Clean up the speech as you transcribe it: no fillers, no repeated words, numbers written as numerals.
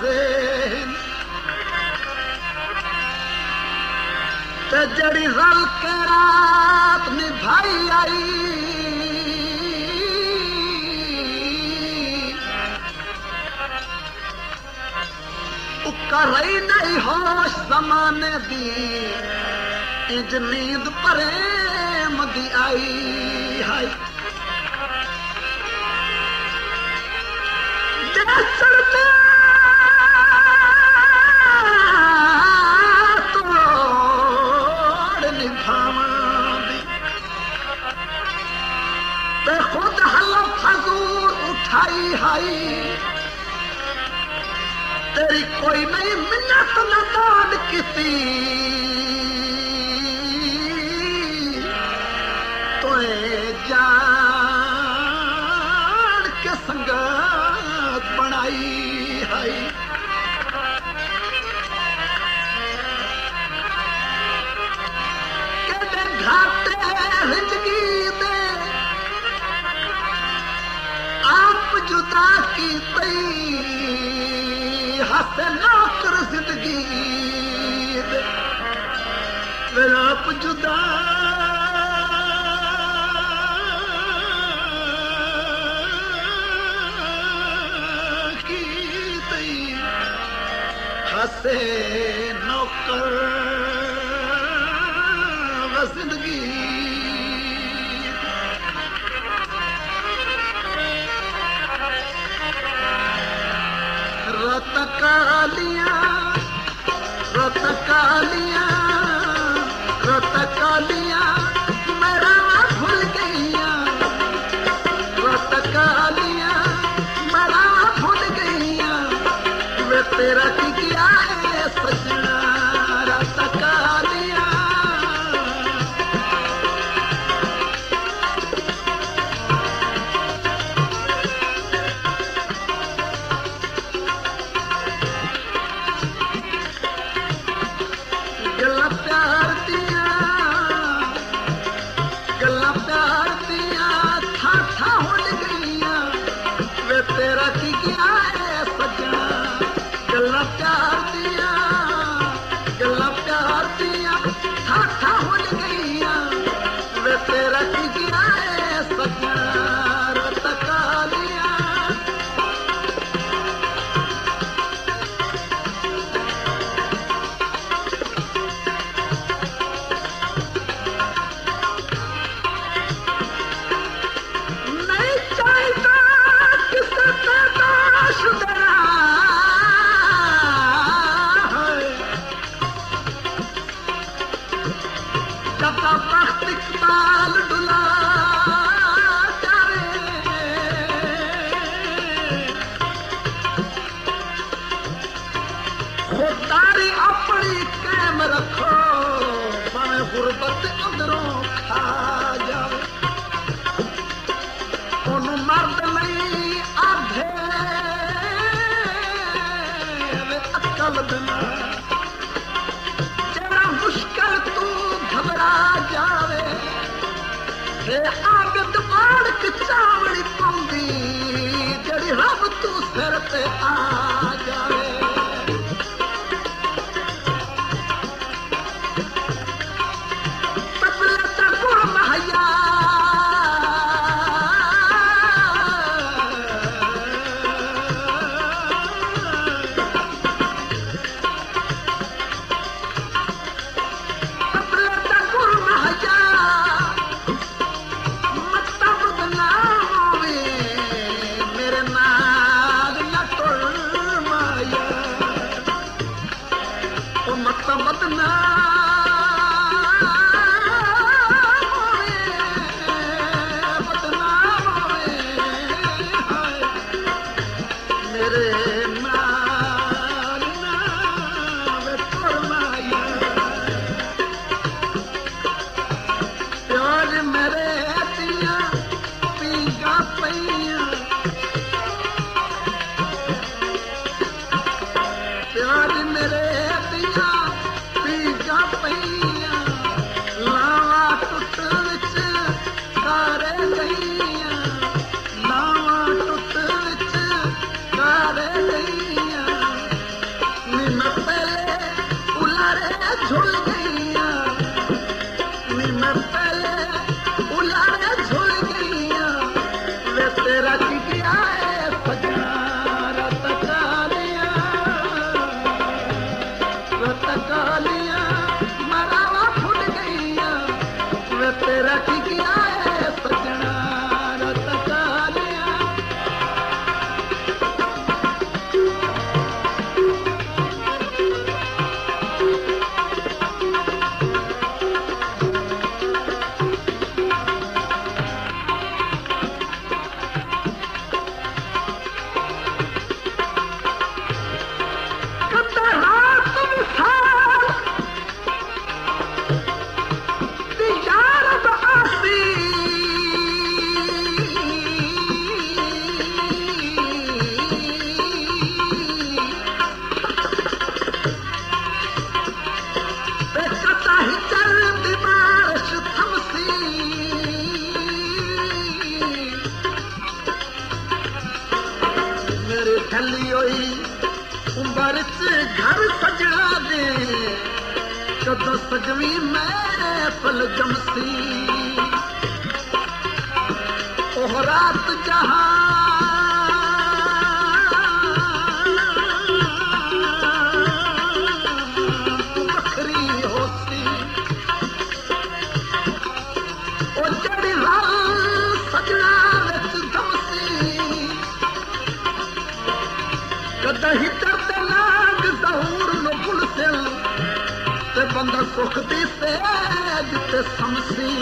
Zen ते जड़ी रल के रात निभाई आई कर रही नहीं होश ज़माने दी इंज नींद प्रेम दी आई हाय जैसर में तोड़ निभावन दी ते खुद हलफ हजूर उठाई हाई तेरी कोई नहीं मिन्नत न दान किसी तोए जान के संगत बनाई है केडे घाटे जिंदगी दे आप जुदा की तई हसे नौकर जिंदगी मेरा आप जुदा की तई हसे नौकर जिंदगी रत कालियां मेरा भूल गईया रत कालियां मेरा भूल गईया वे तेरा की किया है सजना रत कालियां तेरा की क्या है सजना गल्ला प्यार दिया ठाठा हो गईया वे तेरा की क्या है सजना रत कालिया नहीं चाहता वक्त इकबाल डुला जाए खुदारी अपनी कैम रखो भावे गुरबत अंदरों खा जाए ओनू मर्द नहीं आधे अकल बिना जरा मुश्किल तू घबरा जावे आगत माड़क चावड़ी पाउंदी जड़ी रब तू सिर ते आ जावे तबला गुर महया मेरे नाग न टुल होई उम्र च घर सजना दे कदों सजवी महफल जमसी ओह रात जहां बखरी होसी ओ जड़ी सजना विच जमसी कदही दर्द लाग दौर न भुलसिल ते बंदा सुख दी सेज ते समसी